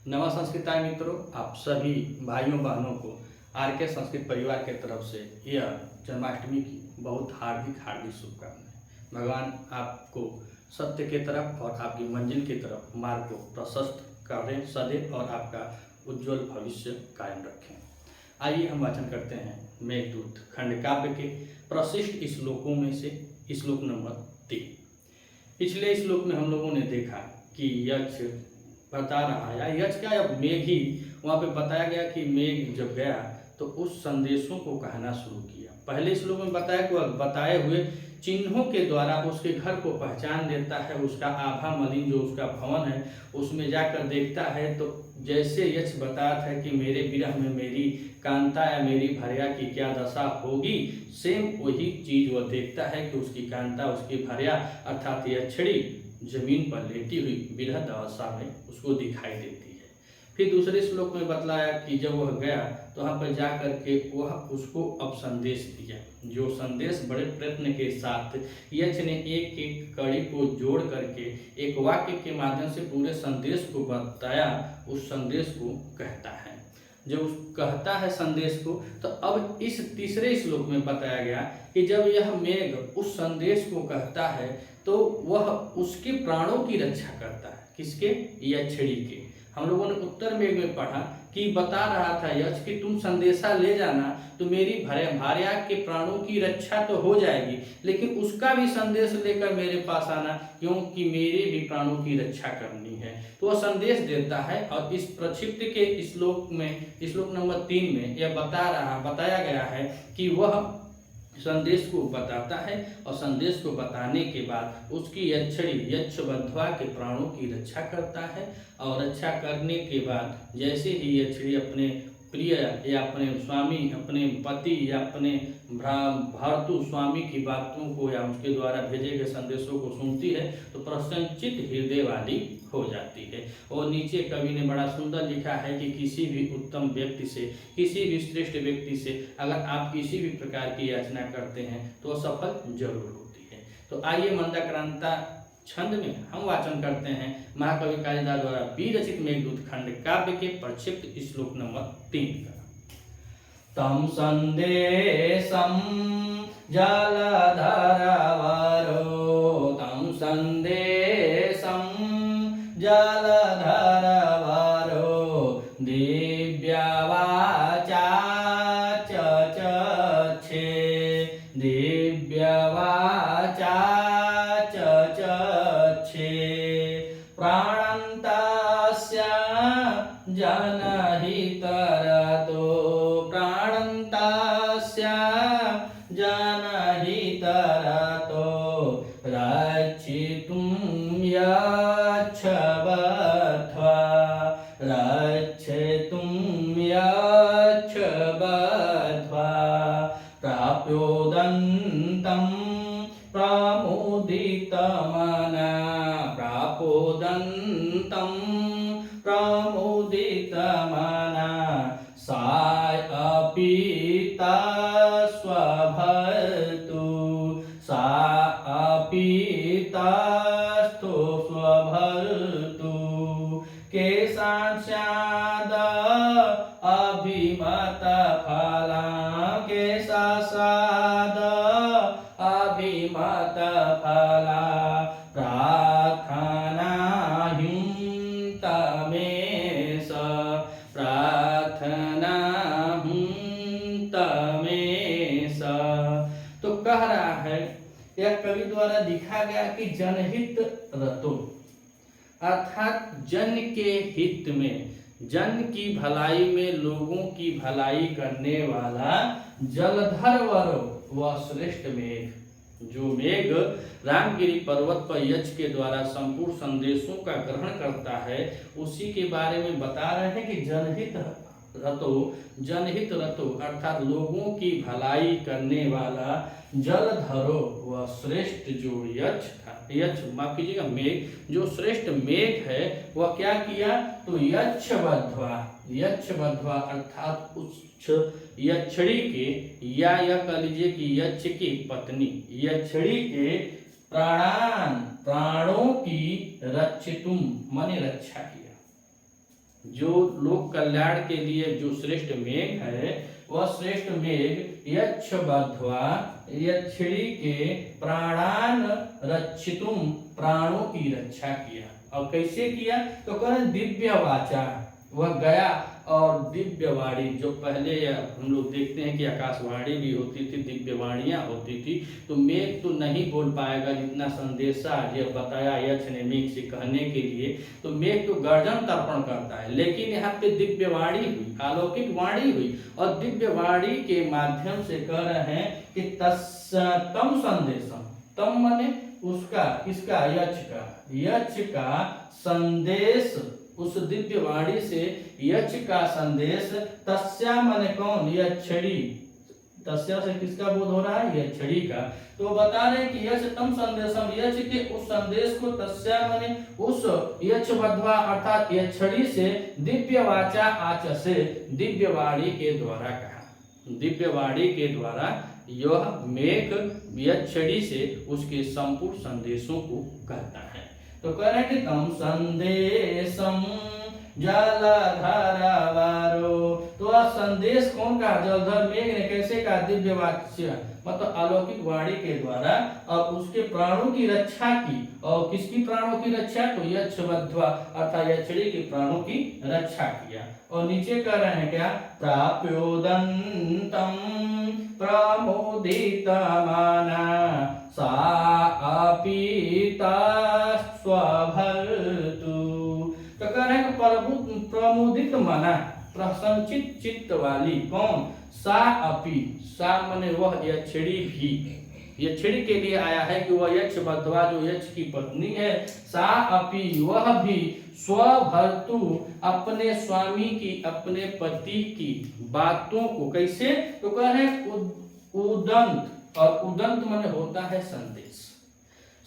नमस्कार मित्रों, आप सभी भाइयों बहनों को आर के संस्कृत परिवार के तरफ से यह जन्माष्टमी की बहुत हार्दिक हार्दिक शुभकामनाएं। भगवान आपको सत्य के तरफ और आपकी मंजिल की तरफ मार्ग को प्रशस्त करें सदैव और आपका उज्जवल भविष्य कायम रखें। आइए हम वाचन करते हैं मेघदूत खंड काव्य के प्रशिष्ट श्लोकों में से श्लोक नंबर 3। पिछले श्लोक में हम लोगों ने देखा कि यक्ष बता रहा है, यक्ष क्या अब मेघ ही वहाँ पे बताया गया कि मेघ जब गया तो उस संदेशों को कहना शुरू किया। पहले श्लोक में बताया कि वह बताए हुए चिन्हों के द्वारा उसके घर को पहचान देता है। उसका आभा मलिन जो उसका भवन है उसमें जाकर देखता है तो जैसे यक्ष बताया था कि मेरे विरह में मेरी कांता या मेरी भर्या की क्या दशा होगी, सेम वही चीज वह देखता है कि उसकी कांता उसकी भर्या अर्थात यक्षिणी जमीन पर लेटी हुई विरह दशा में उसको दिखाई देती है। फिर दूसरे श्लोक में बतलाया कि जब वह गया तो वहाँ पर जा करके वह उसको अब संदेश दिया, जो संदेश बड़े प्रयत्न के साथ यक्ष ने एक एक कड़ी को जोड़ करके एक वाक्य के माध्यम से पूरे संदेश को बताया। उस संदेश को कहता है, जब कहता है संदेश को तो अब इस तीसरे श्लोक में बताया गया कि जब यह मेघ उस संदेश को कहता है तो वह उसके प्राणों की रक्षा करता है। किसके? यक्षिणी के। हम लोगों ने उत्तर मेघ में पढ़ा कि बता रहा था यक्ष कि तुम संदेशा ले जाना तो मेरी भार्या के प्राणों की रक्षा तो हो जाएगी, लेकिन उसका भी संदेश लेकर मेरे पास आना, क्योंकि मेरे भी प्राणों की रक्षा करनी है। तो वह संदेश देता है और इस प्रक्षिप्त के श्लोक में श्लोक नंबर 3 में यह बताया गया है कि वह संदेश को बताता है और संदेश को बताने के बाद उसकी यक्षिणी यक्षवध्वा के प्राणों की रक्षा करता है। और रक्षा करने के बाद जैसे ही यक्षिणी अपने प्रिय या अपने स्वामी, अपने पति या अपने भर्तु स्वामी की बातों को या उसके द्वारा भेजे गए संदेशों को सुनती है तो प्रसन्नचित हृदय वाली हो जाती है। और नीचे कवि ने बड़ा सुंदर लिखा है कि किसी भी उत्तम व्यक्ति से, किसी भी श्रेष्ठ व्यक्ति से अगर आप किसी भी प्रकार की याचना करते हैं तो वह सफल जरूर होती है। तो आइए मंदाक्रांता छंद में हम वाचन करते हैं महाकवि कालिदास द्वारा विरचित मेघदूत खंड काव्य के प्रक्षिप्त श्लोक नंबर 3 का। तम संदेशम जलधरवरो, तम संदेशम जलधरवरो, दिव्यवाचा चचक्षे, दिव्यवाचा प्राणन्तास्य जनहितरतो, प्राणन्तास्य जनहितरतो, रक्षितुं यक्षवध्वा, रक्षितुं यक्षवध्वा, प्राप्योदन्तं प्रमुदितमना, प्रापोदन्तं प्रमुदितमना, सा अपि तस्वभर्तु, सा अपि तस्थो स्वभर्तु, केशास्याद अभिमतफला, केशास्याद अभिमतफला, प्रार्थनाह्युन्तमेष, प्रार्थनाह्युन्तमेष। तो कह रहा है, यह कवि द्वारा लिखा गया कि जनहित रतो अर्थात जन के हित में, जन की भलाई में लोगों की भलाई करने वाला जलधर वरो वह श्रेष्ठ मेघ, जो मेघ रामगिरी पर्वत पर यक्ष के द्वारा संपूर्ण संदेशों का ग्रहण करता है, उसी के बारे में बता रहे हैं कि जनहित रतो अर्थात लोगों की भलाई करने वाला जलधरो वह श्रेष्ठ जो यक्ष था, यक्ष माफ कीजिएगा मेघ, जो श्रेष्ठ मेघ है वह क्या किया तो यक्षवध्वा अर्थात उस यक्षिणी के या यह कह लीजिए कि यक्ष की पत्नी यक्षिणी के प्राणों की रक्षितुम माने रक्षा किया। जो लोक कल्याण के लिए जो श्रेष्ठ मेघ है, वह श्रेष्ठ मेघ यक्ष बद्ध्वा यक्षिणी के प्राणान रक्षितुम, प्राणों की रक्षा किया। और कैसे किया? तो करें दिव्य वाचा, वह गया और दिव्य वाणी, जो पहले हम लोग देखते हैं कि आकाशवाणी भी होती थी, दिव्य वाणियां होती थी, तो मेघ तो नहीं बोल पाएगा जितना संदेशा जो बताया यक्ष ने मेघ से कहने के लिए, तो मेघ तो गर्जन तर्पण करता है, लेकिन यहाँ पे दिव्य वाणी हुई, अलौकिक वाणी हुई, और दिव्य वाणी के माध्यम से कह रहे हैं कि तम संदेशम, तम माने उसका, किसका? यक्ष का संदेश, उस दिव्य वाणी से यक्ष का संदेश, तस्या माने कौन? यक्षिणी, तस्या से किसका बोध हो रहा है? यक्षिणी का। तो बता रहे कि यक्ष तम संदेशम, यक्ष के उस संदेश को, तस्या माने उस यक्ष बद्ध्वा अर्थात यक्षिणी से, दिव्य वाचा आच से, दिव्य वाणी के द्वारा कहा, दिव्य वाणी के द्वारा यह मेघ यक्षिणी से उसके संपूर्ण संदेशों को कहता है। तो कह रहे हैं कि तम संदेशम जलधरवारो, तो वह संदेश कौन का? जलधर मेघ ने कैसे कहा? दिव्य वाच्य मतलब अलौकिक वाणी के द्वारा, और उसके प्राणों की रक्षा की। और किसकी प्राणों की रक्षा? तो यक्ष बद्ध्वा अर्थात यक्षिणी के प्राणों की रक्षा किया। और नीचे कह रहे हैं क्या? प्राप्योदंतम प्रमोदितमाना सा अपीता स्वभर्तु। तो कह रहे हैं प्रमुदित मना, प्रसन्नचित चित्त वाली, कौन? सा अपी, सा माने वह यक्षिणी भी, यक्षिणी के लिए आया है कि वह यक्ष बद्ध्वा जो यक्ष की पत्नी है, सा अपी वह भी, स्वभर्तु अपने स्वामी की, अपने पति की बातों को, कैसे? तो कह रहे हैं उदंत, और उदंत माने होता है संदेश,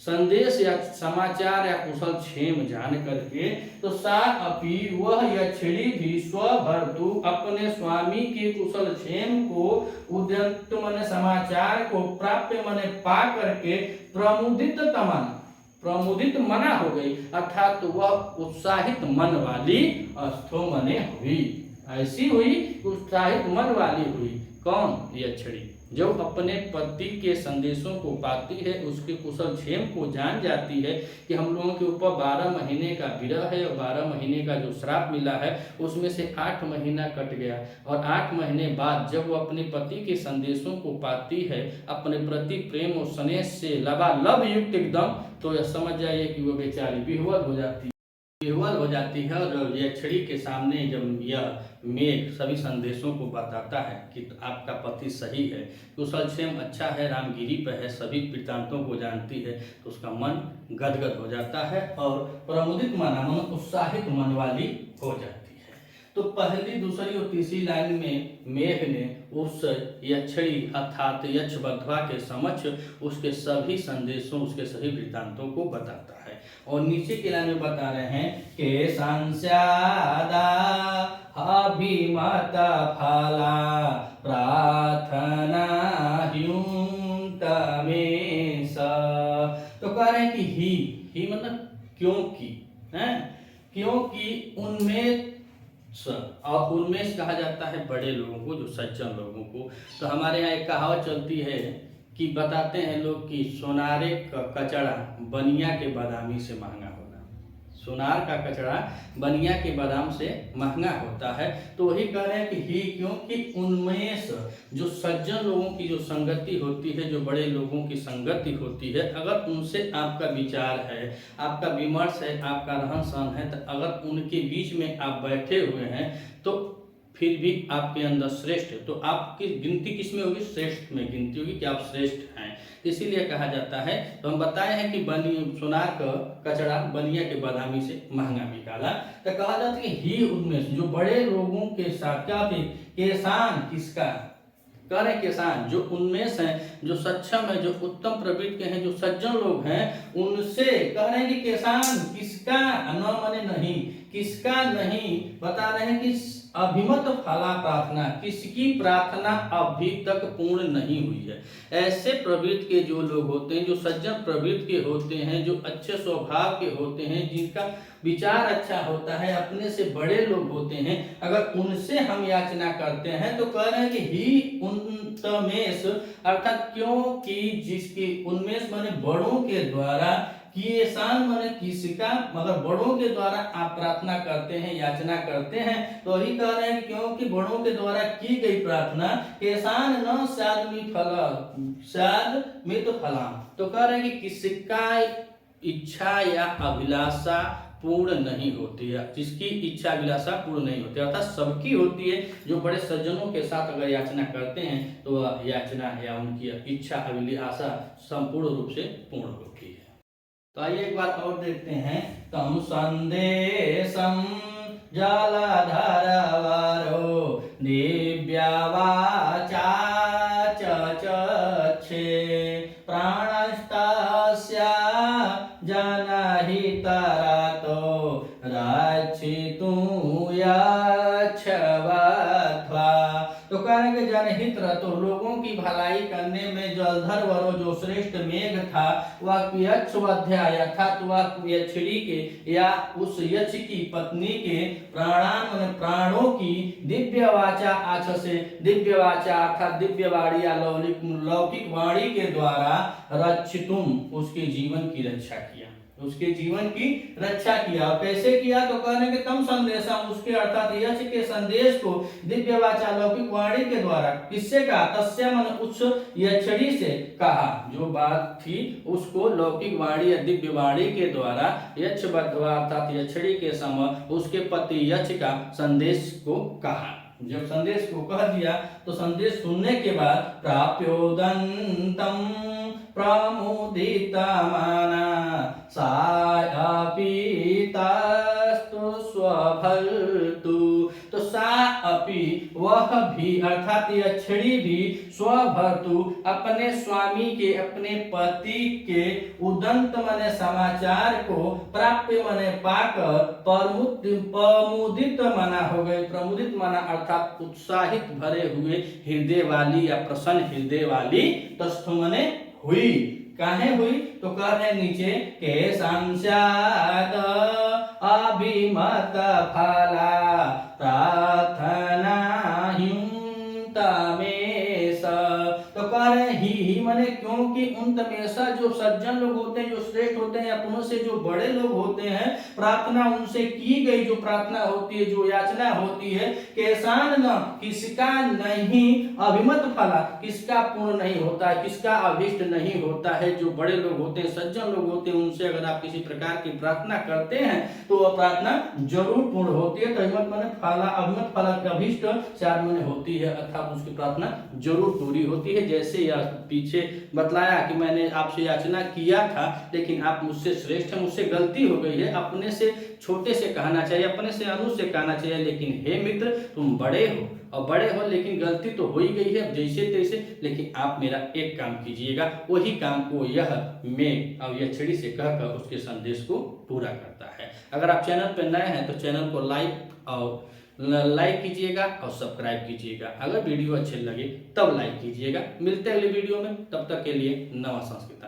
संदेश या समाचार या कुशल क्षेम जान करके, तो सा अपि वह यक्षिणी भी, स्वभर्तु अपने स्वामी के कुशल क्षेम को, उदंत माने समाचार को, प्राप्य माने पा करके, प्रमुदित तमन, प्रमुदित मना हो गई, अर्थात वह उत्साहित मन वाली अस्थो मने हुई, ऐसी हुई उत्साहित मन वाली हुई। कौन? यक्षिणी, जो अपने पति के संदेशों को पाती है, उसके कुशल क्षेम को जान जाती है कि हम लोगों के ऊपर 12 महीने का विरह है, और 12 महीने का जो श्राप मिला है उसमें से 8 महीना कट गया, और 8 महीने बाद जब वो अपने पति के संदेशों को पाती है, अपने प्रति प्रेम और स्नेह से लबालब युक्त एकदम, तो यह समझ जाइए कि वो बेचारी विह्वल हो जाती है, विह्वल हो जाती है। और यक्षिणी के सामने जब यह मेघ सभी संदेशों को बताता है कि आपका पति सही है, कुशल क्षेम अच्छा है, रामगिरी पर है, सभी वृत्तांतों को जानती है, तो उसका मन गदगद हो जाता है और प्रमुदित मन उत्साहित मन वाली हो जाती है। तो पहली, दूसरी और तीसरी लाइन में मेघ ने उस यक्षिणी अर्थात यक्ष बद्ध्वा के समक्ष उसके सभी संदेशों, उसके सभी वृत्तांतों को बताता है। और नीचे की लाइन में बता रहे हैं कि संस्यादा अभिमत फला प्रार्थना ह्यूम तमेश। तो कह रहे हैं कि ही मतलब क्योंकि, है क्योंकि उनमें, और उन्मेष कहा जाता है बड़े लोगों को, जो सज्जन लोगों को। तो हमारे यहाँ एक कहावत चलती है कि बताते हैं लोग कि सोनारे का कचड़ा बनिया के बादामी से महंगा होना, सोनार का कचड़ा बनिया के बादाम से महंगा होता है। तो वही कह रहे हैं कि ही, क्योंकि उन्मेष, जो सज्जन लोगों की जो संगति होती है, जो बड़े लोगों की संगति होती है, अगर उनसे आपका विचार है, आपका विमर्श है, आपका रहन सहन है, तो अगर उनके बीच में आप बैठे हुए हैं तो फिर भी आपके अंदर श्रेष्ठ, तो आपकी गिनती किस में होगी? श्रेष्ठ में गिनती होगी कि आप श्रेष्ठ हैं। इसीलिए कहा जाता है, तो हम बताए हैं कि सोनार का कचड़ा बनिया के बादामी से महंगा निकाला। तो कहा जाता है कि ही उनमें जो बड़े लोगों के साथ क्या थे? किसान, किसका? कह रहे किसान, जो उन्मेष हैं, जो सक्षम है, जो उत्तम प्रवृत्ति के हैं, जो सज्जन लोग हैं, उनसे कह रहे हैं कि किसान किसका? न माने नहीं, किसका नहीं, बता रहे हैं कि अभिमत फला प्रार्थना, किसकी प्रार्थना अभी तक पूर्ण नहीं हुई है। ऐसे प्रवृत्ति के जो लोग होते हैं, जो सज्जन प्रवृत्ति के होते हैं, जो अच्छे स्वभाव के होते हैं, जिनका विचार अच्छा होता है, अपने से बड़े लोग होते हैं, अगर उनसे हम याचना करते हैं तो कह रहे हैं कि ही उन्मेष, अर्थात क्योंकि जिसकी उन्मेष माने बड़ों के द्वारा, किसान माने किसका, मतलब बड़ों के द्वारा आप प्रार्थना करते हैं, याचना करते हैं, तो ही कह रहे हैं कि क्योंकि बड़ों के द्वारा की गई प्रार्थना किसान न साध मित फला, तो कह रहे हैं कि किसका इच्छा या अभिलाषा पूर्ण नहीं होती है, जिसकी इच्छा अभिलाषा पूर्ण नहीं होती, अर्थात सबकी होती है। जो बड़े सज्जनों के साथ अगर याचना करते हैं तो याचना या उनकी इच्छा अभिलाषा संपूर्ण रूप से पूर्ण होती है। तो आइए एक बार और देखते हैं। तम संदेशम जलधरवरो दिव्या वाचा चक्षे प्राणस्तस्या जनहितरतो रक्षितुं यच्छवध्वा। तो कहने के जनहित रतो, लोगों की भलाई करने में जलधर वरो जो श्रेष्ठ मेघ था, वह यक्षवध्या अर्थात वह यक्षिणी के या उस यक्ष की पत्नी के प्राणान प्राणों की दिव्य वाचा आछ से, दिव्य वाचा अर्थात दिव्य वाणी या लौकिक वाणी के द्वारा रक्षितुम, उसके जीवन की रक्षा किया, उसके जीवन की रक्षा किया। और कैसे किया, तो कहने के तम संदेशा, उसके अर्थात यक्ष के संदेश को दिव्य वाचा लौकिक वाणी के द्वारा, किससे कहा, तस्य मन उस यक्षिणी से कहा, जो बात थी उसको लौकिक वाणी या दिव्य वाणी के द्वारा यक्ष बद्धवा अर्थात यक्षिणी के समय उसके पति यक्ष का संदेश को कहा। जब संदेश को कह दिया तो संदेश सुनने के बाद प्राप्योदंतम प्रमुदितमाना सापीतस्तु स्वभर्तु, तो सा अपि वह भी अर्थात यक्षिणी भी स्वभर्तु अपने स्वामी के, अपने पति के उदंत माने समाचार को, प्राप्य माने पाकर, प्रमुदित माना हो गए, प्रमुदित माना अर्थात उत्साहित भरे हुए हृदय वाली या प्रसन्न हृदय वाली, तस्थु माने हुई, काहे हुई, तो कह रहे नीचे के संस्यात अभिमत फला प्रार्थना हिंतमेश, तो कह रहे ही माने क्योंकि उन तमेशा जो सज्जन लोग होते हैं, जो श्रेष्ठ होते हैं, अपनों से जो बड़े लोग होते हैं, प्रार्थना उनसे की गई जो प्रार्थना होती है, जो याचना होती है, केसान न किसका नहीं अभिमत फला, किसका पूर्ण नहीं होता है, किसका अभिष्ट नहीं होता है। जो बड़े लोग होते हैं, सज्जन लोग होते हैं, उनसे अगर आप किसी प्रकार की प्रार्थना करते हैं तो वह प्रार्थना जरूर पूर्ण होती है। तो अभिमत माने फला, अभिमत फला की अभिष्ट चार माने होती है, अर्थात उसकी प्रार्थना जरूर पूरी होती है। जैसे यह पीछे बतलाया कि मैंने आपसे याचना किया था, लेकिन आप मुझसे श्रेष्ठ हैं, मुझसे गलती हो गई है, अपने से छोटे से कहना चाहिए, अपने से अनु से कहना चाहिए, लेकिन हे मित्र तुम बड़े हो और बड़े हो, लेकिन गलती तो हो ही गई है जैसे तैसे, लेकिन आप मेरा एक काम कीजिएगा, वही काम को यह मैं अब यक्षिणी से कहकर उसके संदेश को पूरा करता है। अगर आप चैनल पर नए हैं तो चैनल को लाइक कीजिएगा और सब्सक्राइब कीजिएगा। अगर वीडियो अच्छे लगे तब लाइक कीजिएगा। मिलते हैं अगले वीडियो में, तब तक के लिए नमः संस्कृता।